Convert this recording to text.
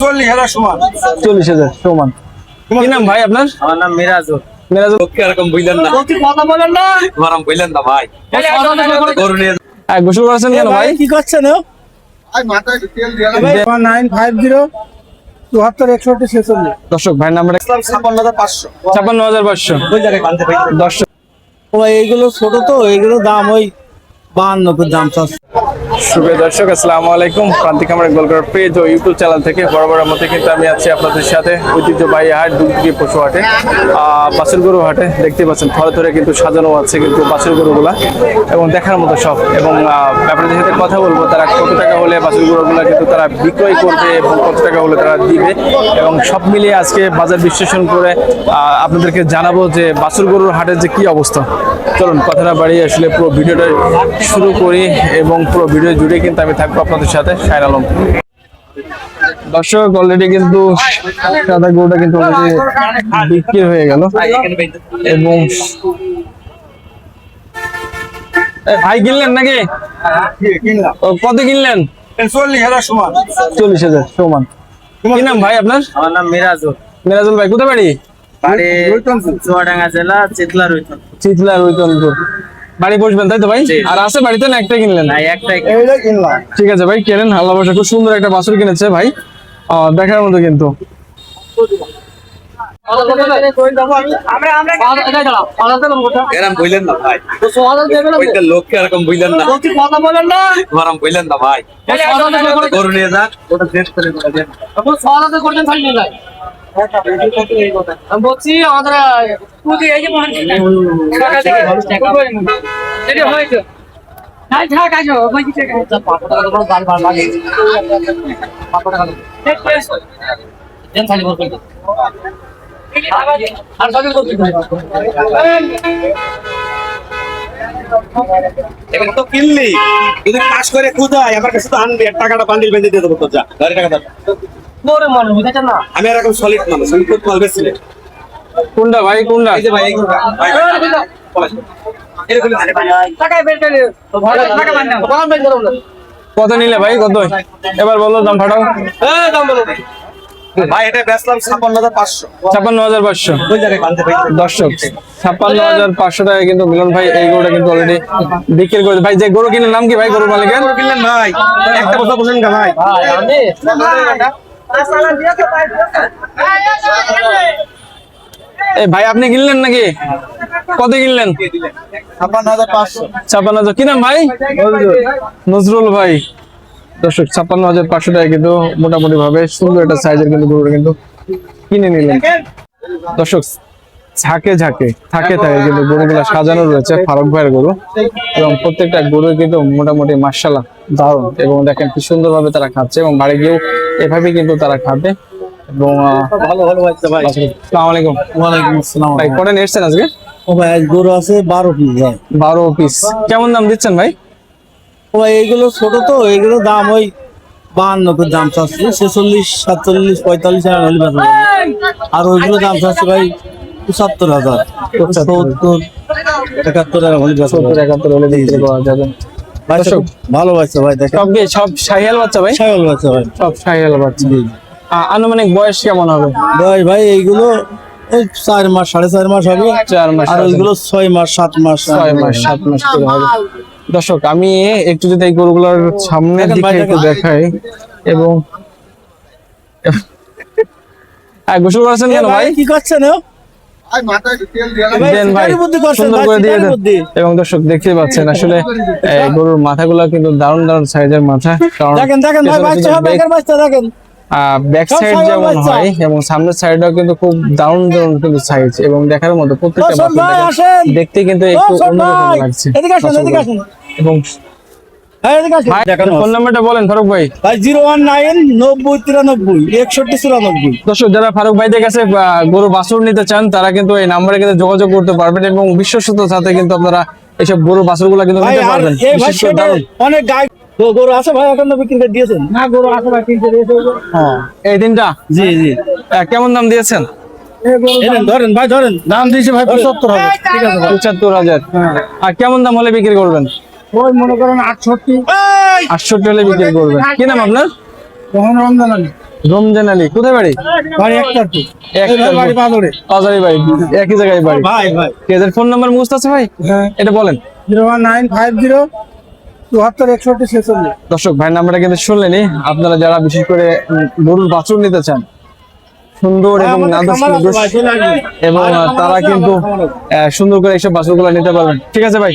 40,000 সমান। 40,000 সমান। কি নাম ভাই আপনার? আমার নাম মিরাজুল। মিরাজুল এরকম বুঝলেন না, কথা বলেন না, গরম বুঝলেন না ভাই। গরু নিয়ে গোসল করেছেন কেন ভাই? কি করছেন? 950 74 61 46। দর্শক ভাই নাম্বার 56,500। 56,500। ওই জায়গায় কানতে ভাই। দর্শক এইগুলো ছোট তো, এইগুলো দাম ওই 52 দাম চাচ্ছে। শুভ দর্শক আসসালামু আলাইকুম। প্রান্তিক আমার গোলঘর পেজ ও ইউটিউব চ্যানেল থেকে বরাবরের মধ্যে কিন্তু আমি আছি আপনাদের সাথে ঐতিহ্যবাহী হাট দুর্গি পশু হাটে, বাছুর গরু হাটে। দেখতে পাচ্ছেন থরে থরে কিন্তু সাজানো আছে কিন্তু বাছুর গরুগুলা, এবং দেখার মতো সব। এবং ব্যাপারীদের সাথে কথা বলবো তারা কত টাকা হলে বাছুর গরুগুলা কিন্তু তারা বিক্রয় করবে এবং কত টাকা হলে তারা দিবে, এবং সব মিলিয়ে আজকে বাজার বিশ্লেষণ করে আপনাদেরকে জানাবো যে বাছুর গরুর হাটের যে কি অবস্থা। চলুন কথাটা বাড়িয়ে আসলে পুরো ভিডিওটা শুরু করি, এবং পুরো ভিডিও জুড়ে কিন্তু আমি থাকবো আপনাদের সাথে। শাহিন আলম। দর্শক অলরেডি কিন্তু সাদা গরুটা কিন্তু অলরেডি বিক্রি হয়ে গেল, এবং ভাই কিনলেন নাকি? কত কিনলেন? 40,000 সমান। 40,000 সমান। কি নাম ভাই আপনার? আমার নাম মিরাজুল। মিরাজুল ভাই কোথায় বাড়ি? বাড়ি চুয়াডাঙ্গা জেলা চিতলা রইতন। চিতলা রৈতনপুর। বাড়ি বসবেন তাই তো ভাই? আর আছে বাড়িতে না একটাই কিনলেন? না, একটাই। ঠিক আছে ভাই, কেনেন। আল্লাহ ভরসা। খুব সুন্দর একটা বাছুর কিনেছে ভাই, দেখার মতো কিন্তু। এরকম বুঝলেন না ভাই। ওইটা লোককে এরকম বুঝলেন না, কথা বলেন না, গরম বুঝলেন না ভাই। গরু নিয়ে যান, ওটা শেষ করে দেন। করছেন থাকলে যায়। আমি বলছি আমাদের পুঁজি এই যে মহান টাকা থেকে এটা হয়েছে। নাই থাক আসো ওই কি টাকা গাল গাল লাগে দেন খালি বল কই আর সাথে করতে এখন তো কিনলি, যদি কাজ করে খুদাই আমার কাছে তো আনবি, টাকাটা বান্ডিল বেঁধে দিয়ে দেবো। তো যা গাড়ি টাকা দাও। মোরে মানুষ বুঝাচ্ছেন না। আমি এরকম সলিড মানুষ, আমি খুব মাল বেচছিলেন। কোনটা ভাই কোনটা? এই যে ভাই, এই গরুটা ভাই, এরকম টাকা বের করে ভালো টাকা বান্না বান বের করো না। কত নিলে ভাই? কত এবার বলো, দাম ফাটাও। দাম বলো ভাই। এটা বেচলাম 56,500। 56,500। ওই জায়গায় কানতে ভাই। দর্শক 56,500 টাকা কিন্তু মিলন ভাই এই গরুটা কিন্তু অলরেডি বিক্রি করে। ভাই যে গরু কিনার নাম কি ভাই? গরু মালিকের গরু কিনলেন ভাই, একটা কথা বলেন না ভাই। আমি এই ভাই আপনি কিনলেন নাকি? কত কিনলেন? 56,500। 56,000। কি নাম ভাই? নজরুল ভাই। দর্শক 56,500 টাকা কিন্তু মোটামুটি ভাবে সুন্দর একটা সাইজের কিন্তু গরুটা কিন্তু কিনে নিলেন। দর্শক ঝাঁকে ঝাঁকে থাকে কিন্তু গরুগুলা সাজানো রয়েছে ফারুক ভাইয়ের গরু, এবং প্রত্যেকটা গরু কিন্তু মোটামুটি মাশাআল্লাহ দারুণ। এবং দেখেন কি সুন্দর ভাবে তারা খাচ্ছে, এবং বাড়ি গিয়েও এভাবে কিন্তু তারা খাবে। এবং ভালো ভালো বাচ্চা ভাই। আসসালামু আলাইকুম। ওয়ালাইকুম আসসালাম। ভাই কটা নিয়েছেন আজকে? ও ভাই আজ গরু আছে 12 পিস ভাই। 12 পিস। কেমন দাম দিচ্ছেন ভাই? ও ভাই এইগুলো ছোট তো, এইগুলো দাম ওই 52 দাম চাচ্ছে। 46 47 45 টাকা হলে বেচা যাবে। আর ওইগুলো দাম চাচ্ছে ভাই 75,000 70 71 টাকা হলে বেচা যাবে। 70 71 হলে বিক্রি করা যাবে। বাচ্চা দর্শক, খুব ভালো বাচ্চা ভাই, দেখেন সব শাহিয়াল বাচ্চা ভাই? ছাগল বাচ্চা ভাই। সব শাহিয়াল বাচ্চা। আনুমানিক বয়স কেমন হবে? ভাই ভাই এইগুলো ওই 4 মাস 4.5 মাস হবে। 4 মাস। আর ওইগুলো 6 মাস 7 মাস 6 মাস 7 মাস করে হবে। দর্শক আমি একটু যদি এই গরুগুলোর সামনের দেখেন ভাই, দিকে একটু দেখেন। দেখাই, এবং গোসল করেছেন কেন ভাই? কি করছেন? দেন ভাই, সুন্দর করে দিয়ে দেন। এবং দর্শক দেখতে পাচ্ছেন আসলে গরুর মাথাগুলো কিন্তু দারুণ দারুণ সাইজের মাথা, কারণ দেখেন দেখেন ভাই বাচ্চা হবে, এর বাচ্চা দেখেন। ব্যাক সাইড যেমন হয় এবং সামনের সাইডটাও কিন্তু খুব দারুণ দারুণ কিন্তু সাইজ, এবং দেখার মতো প্রত্যেকটা বসুন ভাই, বাছুর আসেন। দেখতে কিন্তু একটু বসুন অন্যরকম ভাই। লাগছে। এদিকে আসুন, এদিকে আসুন। এবং হ্যাঁ এদিকে আসুন। ভাই দেখানো ফোন নাম্বারটা বলেন ফারুক ভাই। ভাই 019 90 93 61 94। দর্শক যারা ফারুক ভাইদের কাছে গরু বাছুর নিতে চান তারা কিন্তু এই নাম্বারে কিন্তু যোগাযোগ করতে পারবেন, এবং বিশ্বস্ততার সাথে কিন্তু আপনারা এইসব গরু বাছুরগুলো কিন্তু ভাই নিতে আর পারবেন। এই বিশেষ করে দারুণ। অনেক গাই গরু আছে ভাই, এখন তো বিক্রি করে দিয়েছেন। না গরু আছে ভাই, কিনতে দিয়েছে। হ্যাঁ এই তিনটা জি জি। কেমন দাম দিয়েছেন? ধরেন ধরেন ভাই, ধরেন। দাম দিয়েছে ভাই 75 হবে। ঠিক আছে ভাই। 75,000। আর কেমন দাম হলে বিক্রি করবেন? ওই মনে করেন 68 68 হলে বিক্রি করবেন। কি নাম আপনার? রমজান আলী। রমজান আলী, কোথায় বাড়ি? ভাই একটা তো বাড়ি বাজারে বাড়ি, একই জায়গায় বাড়ি। ভাই ভাই এদের ফোন নাম্বার মুখস্থ আছে ভাই? হ্যাঁ এটা বলেন। 01950 74 61 46। দর্শক ভাই নাম্বারটা কিন্তু শুনলেনি। আপনারা যারা বিশেষ করে গরুর বাছুর নিতে চান, সুন্দর এবং নাদুস নুদুস, এবং তারা কিন্তু সুন্দর করে এইসব বাছুরগুলো নিতে পারবেন। ঠিক আছে ভাই।